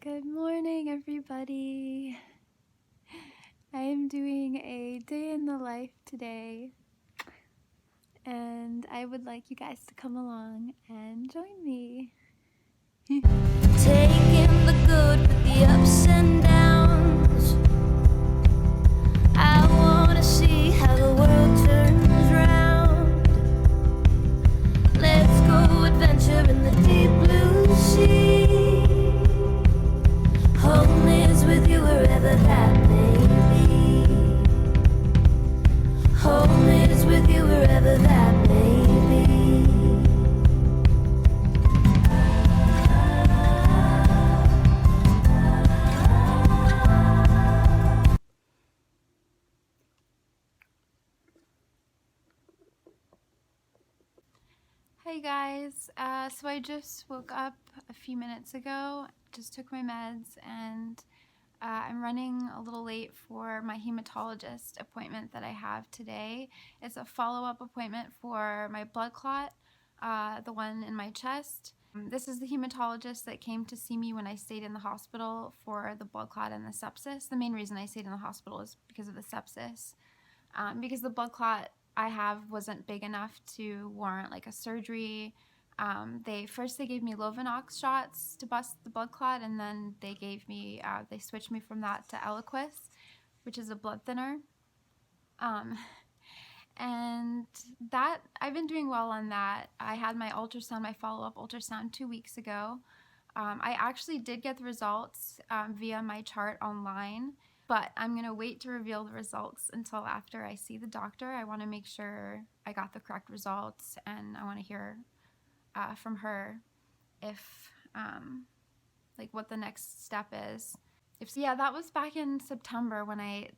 Good morning, everybody. I am doing a day in the life today, and I would like you guys to come along and join me. Taking the good with the ups and downs. I wanna see how the world turns round. Let's go adventure in the deep blue sea. Home is with you wherever that may be. Home is with you wherever that may be. Hey guys, so I just woke up a few minutes ago, just took my meds, and I'm running a little late for my hematologist appointment that I have today. It's a follow-up appointment for my blood clot, the one in my chest. This is the hematologist that came to see me when I stayed in the hospital for the blood clot and the sepsis. The main reason I stayed in the hospital is because of the sepsis, because the blood clot I have wasn't big enough to warrant like a surgery. They gave me Lovenox shots to bust the blood clot, and then they switched me from that to Eliquis, which is a blood thinner. And that I've been doing well on that. I had my ultrasound, my follow-up ultrasound 2 weeks ago. I actually did get the results via my chart online, but I'm going to wait to reveal the results until after I see the doctor. I want to make sure I got the correct results, and I want to hear from her if like what the next step is. Yeah, that was back in September when it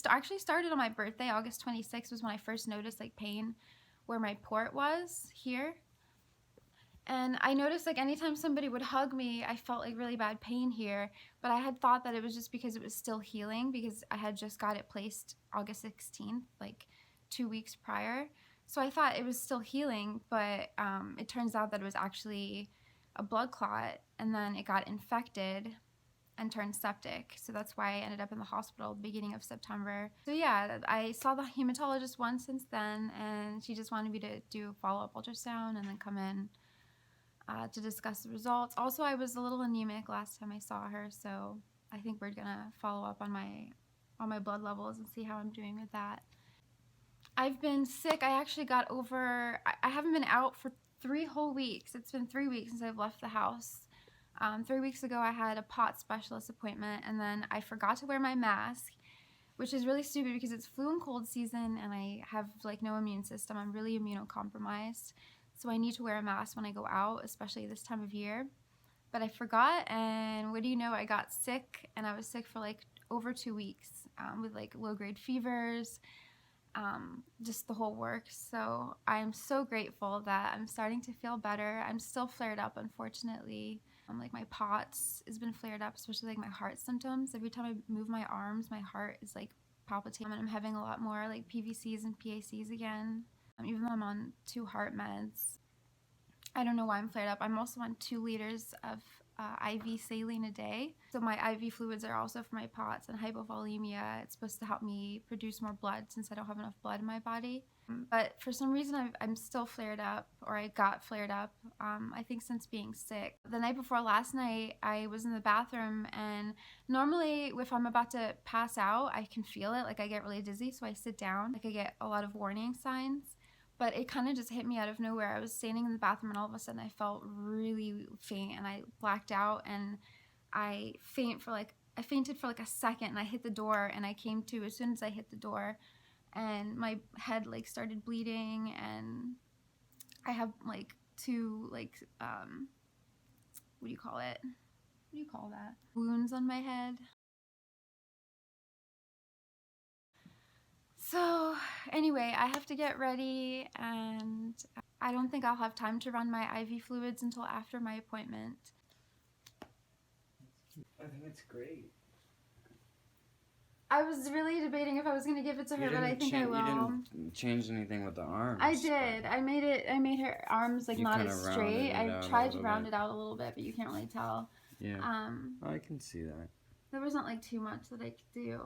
actually started on my birthday. August 26th was when I first noticed like pain where my port was here. And I noticed like anytime somebody would hug me, I felt like really bad pain here, but I had thought that it was just because it was still healing because I had just got it placed August 16th, like 2 weeks prior. So I thought it was still healing, but it turns out that it was actually a blood clot, and then it got infected and turned septic. So that's why I ended up in the hospital at the beginning of September. So yeah, I saw the hematologist once since then, and she just wanted me to do a follow-up ultrasound and then come in to discuss the results. Also, I was a little anemic last time I saw her, so I think we're gonna follow up on my blood levels and see how I'm doing with that. I've been sick. I actually got over. I haven't been out for 3 whole weeks. It's been 3 weeks since I've left the house. 3 weeks ago, I had a pot specialist appointment, and then I forgot to wear my mask, which is really stupid because it's flu and cold season, and I have like no immune system. I'm really immunocompromised. So I need to wear a mask when I go out, especially this time of year. But I forgot, and what do you know, I got sick, and I was sick for like over 2 weeks with like low-grade fevers, just the whole works. So I'm so grateful that I'm starting to feel better. I'm still flared up, unfortunately. Like my POTS has been flared up, especially like my heart symptoms. Every time I move my arms, my heart is like palpitating, and I'm having a lot more like PVCs and PACs again. Even though I'm on 2 heart meds, I don't know why I'm flared up. I'm also on 2 liters of IV saline a day. So my IV fluids are also for my POTS and hypovolemia. It's supposed to help me produce more blood since I don't have enough blood in my body. But for some reason, I'm still flared up, or I got flared up, I think since being sick. The night before last night, I was in the bathroom, and normally if I'm about to pass out, I can feel it. Like I get really dizzy, so I sit down. Like I get a lot of warning signs. But it kind of just hit me out of nowhere. I was standing in the bathroom, and all of a sudden I felt really faint, and I blacked out, and I fainted for like a second, and I hit the door, and I came to as soon as I hit the door, and my head like started bleeding, and I have like 2 like what do you call it? What do you call that? Wounds on my head. So anyway, I have to get ready, and I don't think I'll have time to run my IV fluids until after my appointment. I think it's great. I was really debating if I was going to give it to her, but I think I will. You didn't change anything with the arms. I did. I made her arms like not as straight. I tried to round it out a little bit, but you can't really tell. Yeah. I can see that. There wasn't like too much that I could do.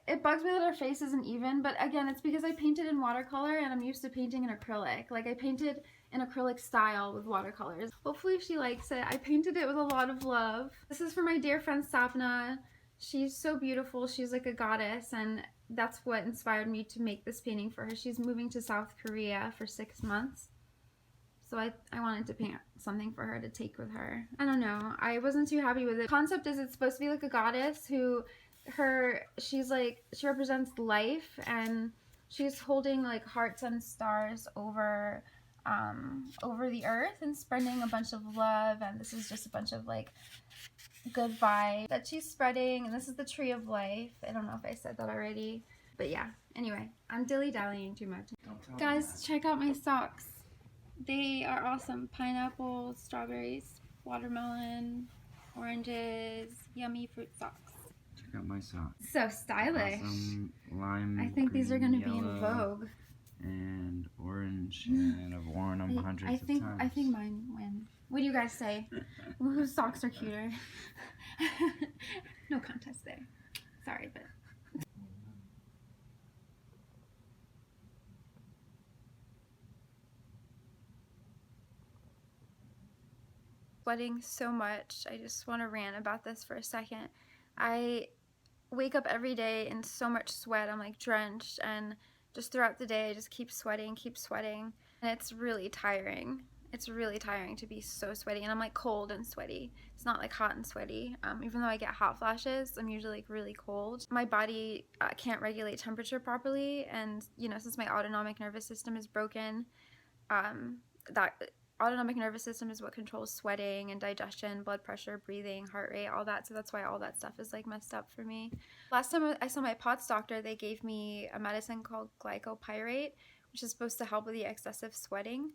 It bugs me that her face isn't even, but again, it's because I painted in watercolor and I'm used to painting in acrylic. Like I painted in acrylic style with watercolors. Hopefully she likes it. I painted it with a lot of love. This is for my dear friend Sapna. She's so beautiful. She's like a goddess, and that's what inspired me to make this painting for her. She's moving to South Korea for 6 months. So I wanted to paint something for her to take with her. I don't know. I wasn't too happy with it. The concept is it's supposed to be like a goddess who she represents life, and she's holding like hearts and stars over the earth and spreading a bunch of love, and this is just a bunch of like good vibes that she's spreading, and this is the tree of life. I don't know if I said that already, but yeah. Anyway, I'm dilly-dallying too much. Guys, check out my socks. They are awesome. Pineapple, strawberries, watermelon, oranges, yummy fruit socks. Check out my socks. So stylish. Awesome lime, I think these are going to be in yellow, vogue. And orange, and I've worn them hundreds of times. I think mine win. What do you guys say? Whose socks are cuter? No contest there. Sorry, but... Sweating so much. I just want to rant about this for a second. I wake up every day in so much sweat. I'm like drenched, and just throughout the day I just keep sweating, and it's really tiring. It's really tiring to be so sweaty, and I'm like cold and sweaty. It's not like hot and sweaty. Even though I get hot flashes, I'm usually like really cold. My body can't regulate temperature properly, and you know, since my autonomic nervous system is broken, that autonomic nervous system is what controls sweating and digestion, blood pressure, breathing, heart rate, all that. So that's why all that stuff is like messed up for me. Last time I saw my POTS doctor, they gave me a medicine called glycopyrrate, which is supposed to help with the excessive sweating.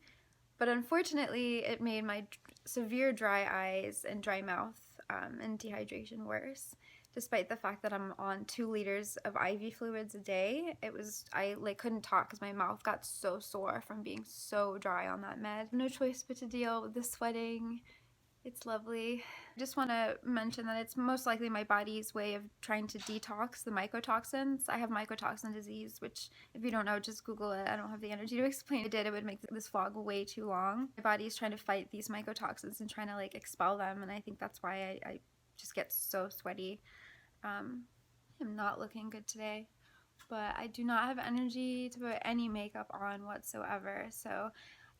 But unfortunately, it made my severe dry eyes and dry mouth and dehydration worse. Despite the fact that I'm on 2 liters of IV fluids a day, I like couldn't talk because my mouth got so sore from being so dry on that med. No choice but to deal with the sweating. It's lovely. I just want to mention that it's most likely my body's way of trying to detox the mycotoxins. I have mycotoxin disease, which if you don't know, just Google it. I don't have the energy to explain it. It would make this vlog way too long. My body's trying to fight these mycotoxins and trying to like expel them, and I think that's why I just get so sweaty. I'm not looking good today, but I do not have energy to put any makeup on whatsoever. So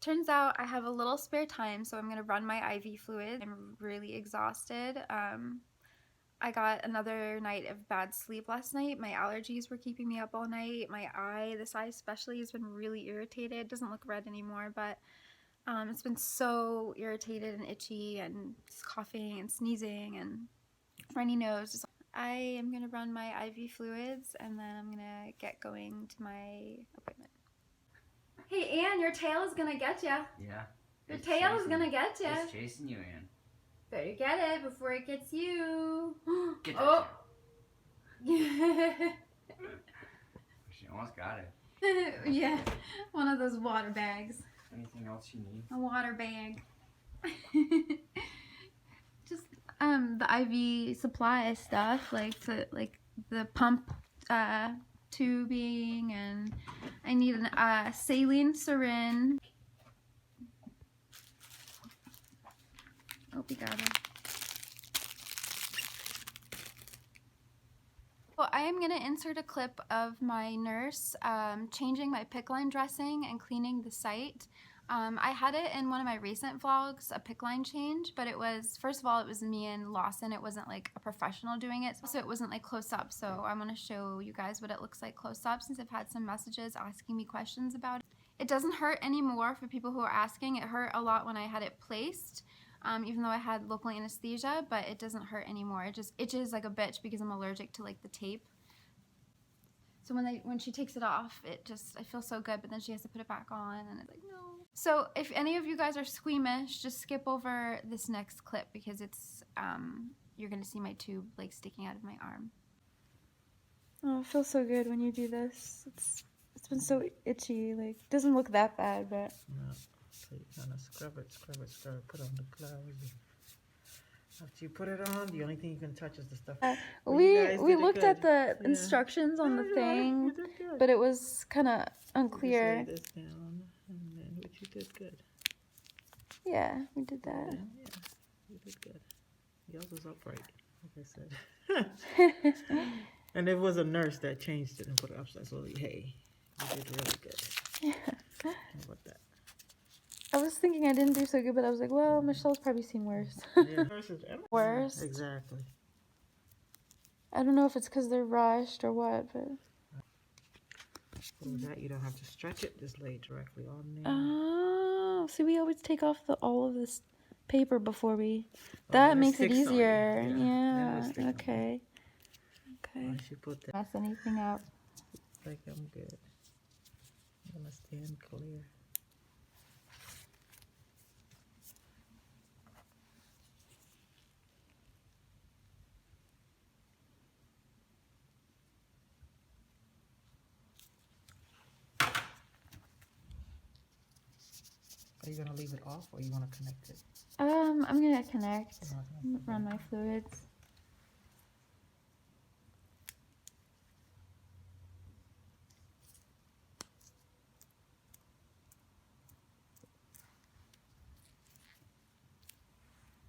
turns out I have a little spare time, so I'm going to run my IV fluid. I'm really exhausted. I got another night of bad sleep last night. My allergies were keeping me up all night. My eye, this eye especially, has been really irritated. It doesn't look red anymore, but it's been so irritated and itchy, and just coughing and sneezing and runny nose. I am going to run my IV fluids, and then I'm going to get going to my appointment. Hey, Ann, your tail is going to get ya. Yeah. Your tail is going to get ya. It's chasing you, Ann. Better get it before it gets you. Get that Oh. tail. She almost got it. Yeah, one of those water bags. Anything else you need? A water bag. Just the IV supply stuff, like the pump tubing, and I need a saline syringe. Oh, we got it. Well, I am going to insert a clip of my nurse changing my PICC line dressing and cleaning the site. I had it in one of my recent vlogs, a PICC line change, but it was, first of all, it was me and Lawson. It wasn't like a professional doing it, so it wasn't like close up. So I'm going to show you guys what it looks like close up, since I've had some messages asking me questions about it. It doesn't hurt anymore for people who are asking. It hurt a lot when I had it placed, even though I had local anesthesia, but it doesn't hurt anymore. It just itches like a bitch because I'm allergic to like the tape. So when she takes it off, I feel so good, but then she has to put it back on, and it's like, no. So if any of you guys are squeamish, just skip over this next clip, because it's, you're gonna see my tube like sticking out of my arm. Oh, it feels so good when you do this. It's been so itchy, like, it doesn't look that bad, but. No, so you kind of scrub it, put on the gloves. After you put it on, the only thing you can touch is the stuff. We looked at the Yeah. instructions on No, the you're right. thing, You did good. but it was kind of You just unclear. lay this down, and then which you did good. Yeah, we did that. Then, yeah, you did good. Yours was upright, like I said. And it was a nurse that changed it and put it upside. So hey, you did really good. How about that? I was thinking I didn't do so good, but I was like, well, Michelle's probably seen worse. Yeah. Worst. Exactly. I don't know if it's because they're rushed or what, but. So with that, you don't have to stretch it. Just lay it directly on there. Oh, see, we always take off all of this paper before we. Oh, That then it makes it sticks on you. easier. Yeah, then Yeah. it'll stick on you. Okay. Okay. Once you put that, Mess anything up. like I'm good. I'm gonna stand clear. Are you gonna leave it off or you wanna connect it? I'm gonna connect. Okay. Run my fluids.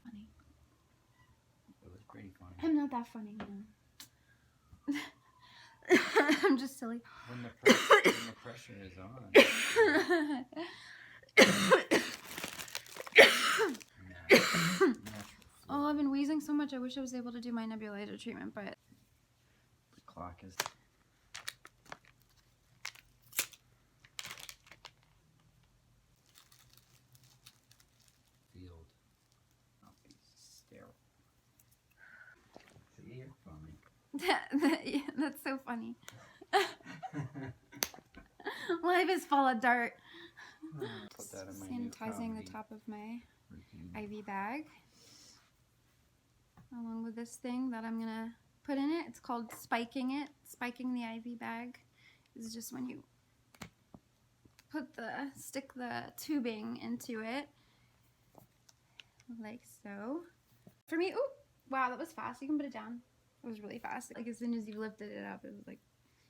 Funny. It was pretty funny. I'm not that funny, no. I'm just silly. When the pressure is on. Natural flow. Oh, I've been wheezing so much. I wish I was able to do my nebulizer treatment, but The clock is. Field. Not be sterile. See, you're funny. that's so funny. Life is full of dirt. Put that in my new Sanitizing the comedy top of my routine. IV bag, along with this thing that I'm gonna put in it. It's called spiking it. Spiking the IV bag is just when you stick the tubing into it, like so. For me, oh wow, that was fast. You can put it down. It was really fast. Like as soon as you lifted it up, it was like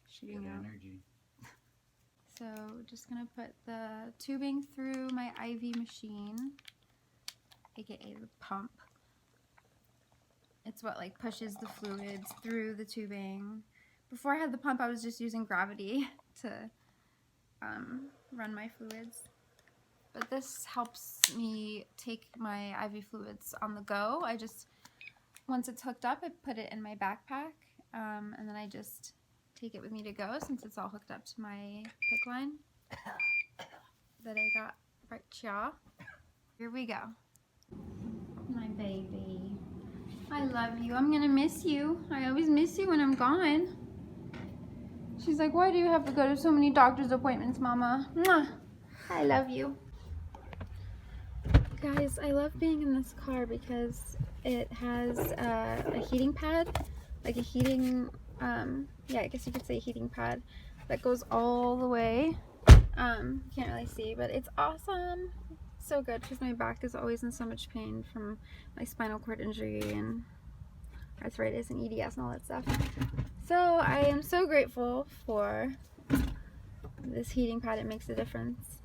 shooting Good out. energy. So just gonna put the tubing through my IV machine, aka the pump. It's what like pushes the fluids through the tubing. Before I had the pump, I was just using gravity to run my fluids. But this helps me take my IV fluids on the go. I just, once it's hooked up, I put it in my backpack, and then I just take it with me to go since it's all hooked up to my Picc line that I got right here. Here we go. My baby. I love you. I'm gonna miss you. I always miss you when I'm gone. She's like, why do you have to go to so many doctor's appointments, Mama? Mwah. I love you. Guys, I love being in this car because it has a heating pad, like a heating, yeah, I guess you could say heating pad that goes all the way. You can't really see, but it's awesome. So good because my back is always in so much pain from my spinal cord injury and arthritis and EDS and all that stuff. So I am so grateful for this heating pad. It makes a difference.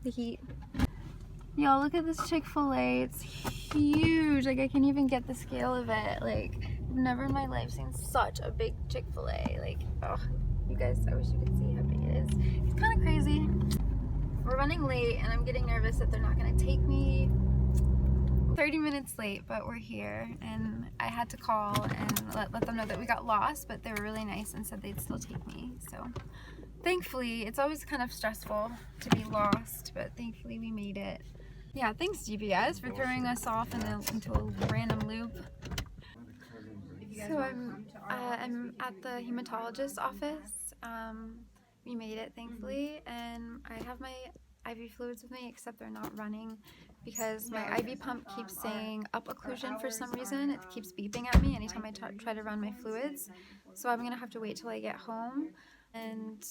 The heat. Y'all, look at this Chick-fil-A. It's huge. Like I can't even get the scale of it. Like I've never in my life seen such a big Chick-fil-A. Like, oh, you guys, I wish you could see how big it is. It's kind of crazy. We're running late and I'm getting nervous that they're not gonna take me. 30 minutes late, but we're here, and I had to call and let them know that we got lost, but they were really nice and said they'd still take me. So thankfully, it's always kind of stressful to be lost, but thankfully we made it. Yeah, thanks GPS for throwing us off into a random loop. So I'm at the hematologist office. We made it, thankfully, and I have my IV fluids with me, except they're not running because my IV pump keeps saying up occlusion for some reason. It keeps beeping at me anytime I try to run my fluids. So I'm gonna have to wait till I get home and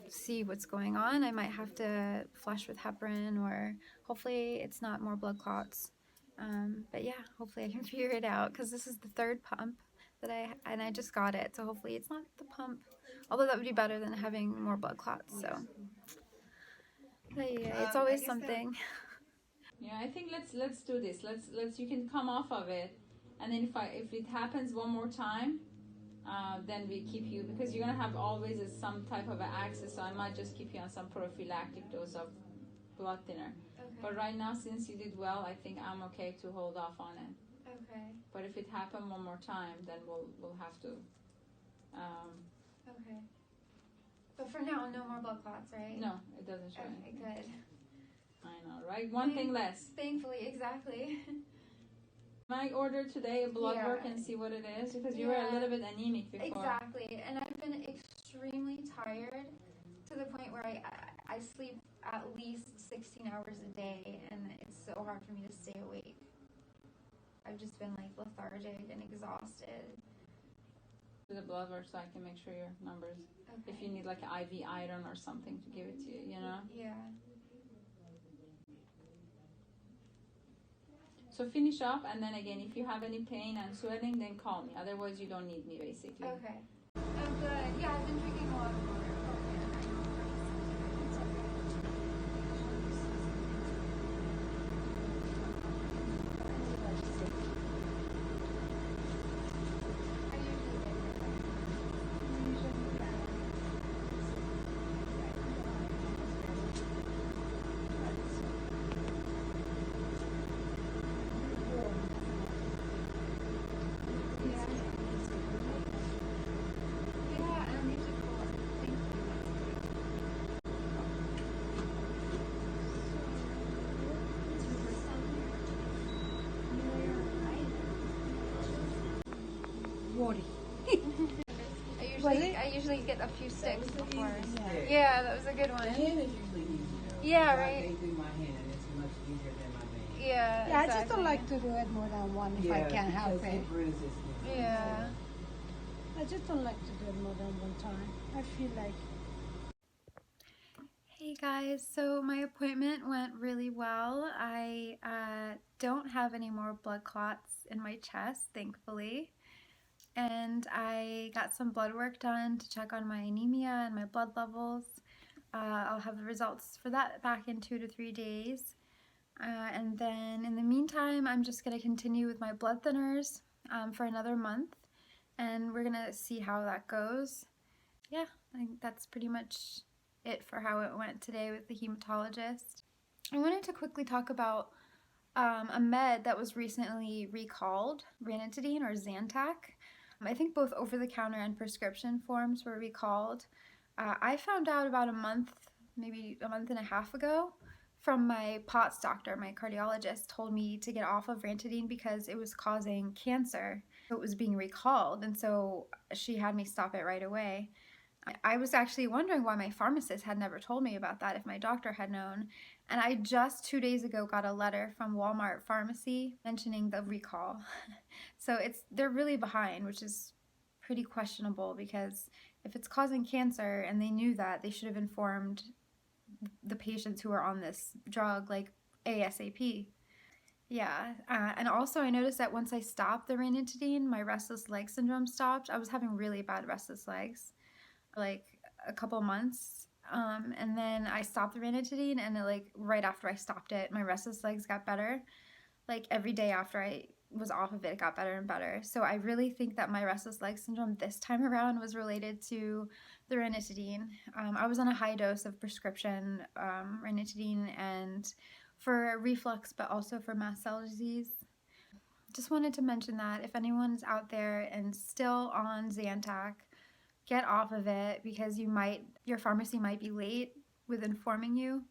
see what's going on. I might have to flush with heparin, or hopefully it's not more blood clots. But yeah, hopefully I can figure it out because this is the third pump that I just got it. So hopefully it's not the pump, although that would be better than having more blood clots. So but yeah, it's always something. Yeah, I think let's do this. Let's you can come off of it, and then if it happens one more time, then we keep you, because you're gonna have always some type of an access. So I might just keep you on some prophylactic dose of blood thinner. Okay. But right now, since you did well, I think I'm okay to hold off on it. Okay. But if it happened one more time, then we'll have to. Okay. But for now, no more blood clots, right? No, it doesn't show Okay, anything. good. I know, right? One thing less. Thankfully, exactly. Might order today a blood work and see what it is, because you were a little bit anemic before. Exactly, and I've been extremely tired to the point where I sleep at least 16 hours a day, and it's so hard for me to stay awake. I've just been like lethargic and exhausted. Do the blood work so I can make sure your numbers. Okay. If you need like an IV iron or something to give it to you, you know. Yeah. So finish up, and then again, if you have any pain and swelling, then call me. Otherwise, you don't need me, basically. Okay. Oh, good. Yeah, I've been drinking a lot of water. I usually get a few sticks before. Yeah, that was a good one. Hand is usually easier. Yeah, But right. They do my hand. It's much easier than my vein. Yeah, Yeah, exactly. I just don't like to do it more than one if I can't help because it. it bruises me. Yeah. I just don't like to do it more than one time. I feel like Hey guys, so my appointment went really well. I don't have any more blood clots in my chest, thankfully. And I got some blood work done to check on my anemia and my blood levels. I'll have the results for that back in 2 to 3 days. And then in the meantime, I'm just going to continue with my blood thinners for another month. And we're going to see how that goes. Yeah, I think that's pretty much it for how it went today with the hematologist. I wanted to quickly talk about a med that was recently recalled, ranitidine or Zantac. I think both over-the-counter and prescription forms were recalled. I found out about a month, maybe a month and a half ago, from my POTS doctor. My cardiologist told me to get off of ranitidine because it was causing cancer. It was being recalled, and so she had me stop it right away. I was actually wondering why my pharmacist had never told me about that if my doctor had known. And I just 2 days ago got a letter from Walmart Pharmacy mentioning the recall. So they're really behind, which is pretty questionable, because if it's causing cancer and they knew that, they should have informed the patients who are on this drug like ASAP. Yeah, and also I noticed that once I stopped the ranitidine, my restless leg syndrome stopped. I was having really bad restless legs like a couple months, and then I stopped the ranitidine, and right after I stopped it, my restless legs got better. Like every day after I was off of it, it got better and better. So I really think that my restless leg syndrome this time around was related to the ranitidine. I was on a high dose of prescription ranitidine, and for reflux, but also for mast cell disease. Just wanted to mention that if anyone's out there and still on Zantac, get off of it, because your pharmacy might be late with informing you.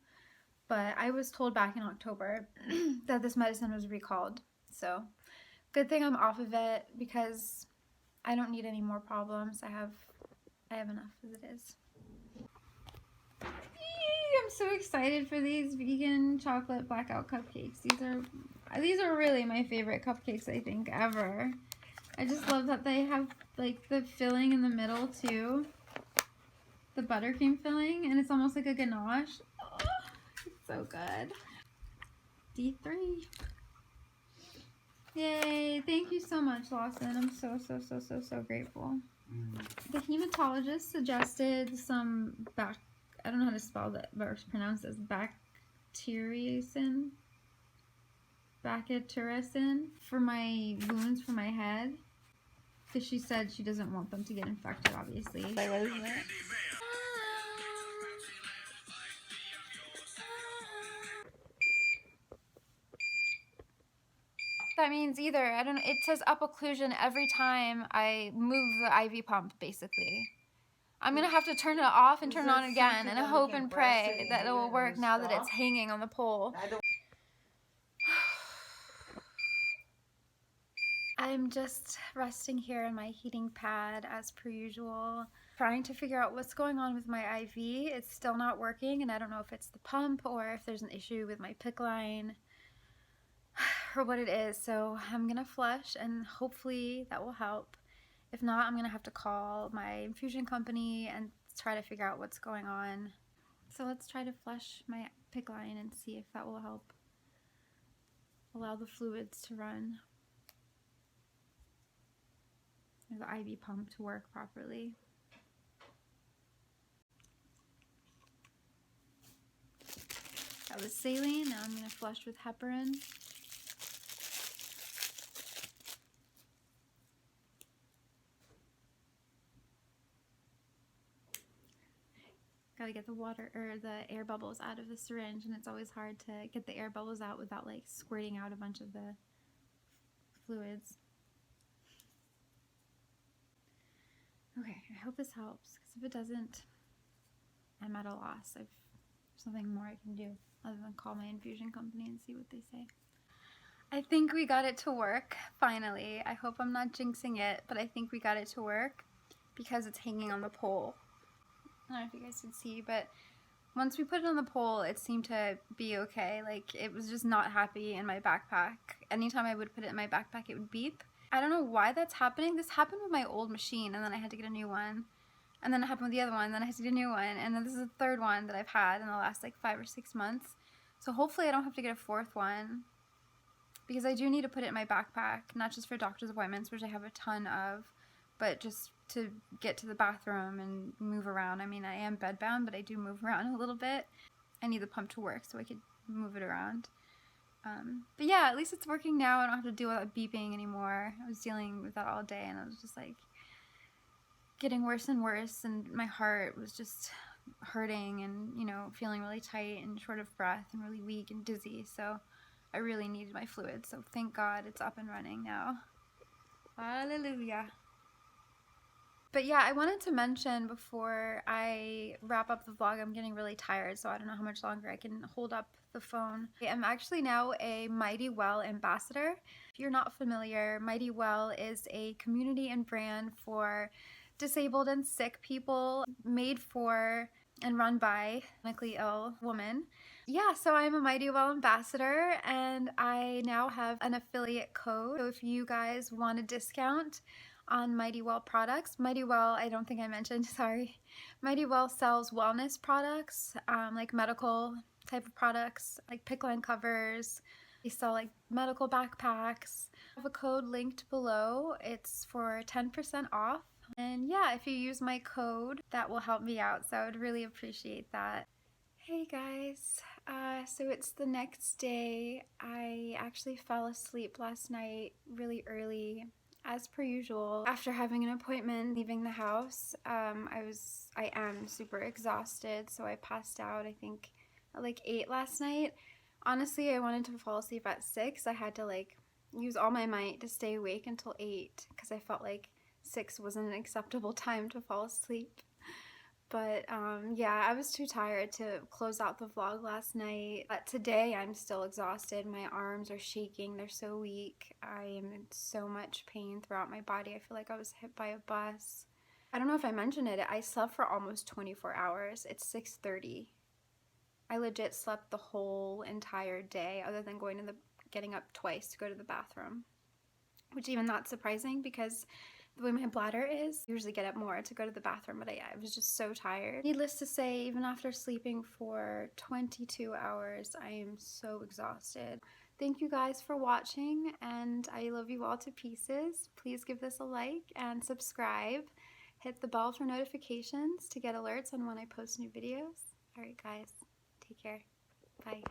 But I was told back in October that this medicine was recalled. So good thing I'm off of it, because I don't need any more problems. I have enough as it is. Yay! I'm so excited for these vegan chocolate blackout cupcakes. These are really my favorite cupcakes, I think, ever. I just love that they have like the filling in the middle too. The buttercream filling, and it's almost like a ganache. Oh, it's so good. D3. Yay! Thank you so much, Lawson. I'm so grateful. The hematologist suggested some I don't know how to spell that or pronounce this, bactericin for my wounds for my head. Because she said she doesn't want them to get infected, obviously. I was it. That means either, I don't know, it says up occlusion every time I move the IV pump, basically. I'm gonna have to turn it off and turn it on again and hope and pray that it will work now that it's hanging on the pole. I'm just resting here in my heating pad as per usual, trying to figure out what's going on with my IV. It's still not working, and I don't know if it's the pump or if there's an issue with my PICC line or what it is. So I'm gonna flush and hopefully that will help. If not, I'm gonna have to call my infusion company and try to figure out what's going on. So let's try to flush my PICC line and see if that will help allow the fluids to run, or the IV pump to work properly. That was saline. Now I'm gonna flush with heparin. Gotta get the water or the air bubbles out of the syringe, and it's always hard to get the air bubbles out without like squirting out a bunch of the fluids. Okay, I hope this helps, because if it doesn't, I'm at a loss. There's nothing more I can do other than call my infusion company and see what they say. I think we got it to work, finally. I hope I'm not jinxing it, but I think we got it to work because it's hanging on the pole. I don't know if you guys can see, but once we put it on the pole, it seemed to be okay. Like, it was just not happy in my backpack. Anytime I would put it in my backpack, it would beep. I don't know why that's happening. This happened with my old machine, and then I had to get a new one. And then it happened with the other one, and then I had to get a new one. And then this is the third one that I've had in the last, like, 5 or 6 months. So hopefully I don't have to get a fourth one, because I do need to put it in my backpack, not just for doctor's appointments, which I have a ton of, but just to get to the bathroom and move around. I mean, I am bedbound, but I do move around a little bit. I need the pump to work so I could move it around. But yeah, at least it's working now. I don't have to deal with that beeping anymore. I was dealing with that all day, and I was just like getting worse and worse, and my heart was just hurting and, you know, feeling really tight and short of breath and really weak and dizzy. So I really needed my fluid. So thank God it's up and running now. Hallelujah. But yeah, I wanted to mention before I wrap up the vlog, I'm getting really tired, so I don't know how much longer I can hold up the phone. I'm actually now a Mighty Well ambassador. If you're not familiar, Mighty Well is a community and brand for disabled and sick people, made for and run by chronically ill women. Yeah, so I'm a Mighty Well ambassador, and I now have an affiliate code. So if you guys want a discount on Mighty Well products. Mighty Well, I don't think I mentioned, sorry. Mighty Well sells wellness products, like medical type of products, like PICC line covers. They sell like medical backpacks. I have a code linked below. It's for 10% off. And yeah, if you use my code, that will help me out. So I would really appreciate that. Hey guys, so it's the next day. I actually fell asleep last night really early, as per usual. After having an appointment, leaving the house, I am super exhausted, so I passed out, I think, at like 8 last night. Honestly, I wanted to fall asleep at 6. I had to like use all my might to stay awake until 8, because I felt like 6 wasn't an acceptable time to fall asleep. But yeah, I was too tired to close out the vlog last night. But today I'm still exhausted. My arms are shaking. They're so weak. I am in so much pain throughout my body. I feel like I was hit by a bus. I don't know if I mentioned it. I slept for almost 24 hours. It's 6:30. I legit slept the whole entire day, other than getting up twice to go to the bathroom. Which even not surprising, because the way my bladder is, I usually get up more to go to the bathroom, but I was just so tired. Needless to say, even after sleeping for 22 hours, I am so exhausted. thank you guys for watching, and I love you all to pieces. Please give this a like and subscribe. Hit the bell for notifications to get alerts on when I post new videos. Alright guys, take care. Bye.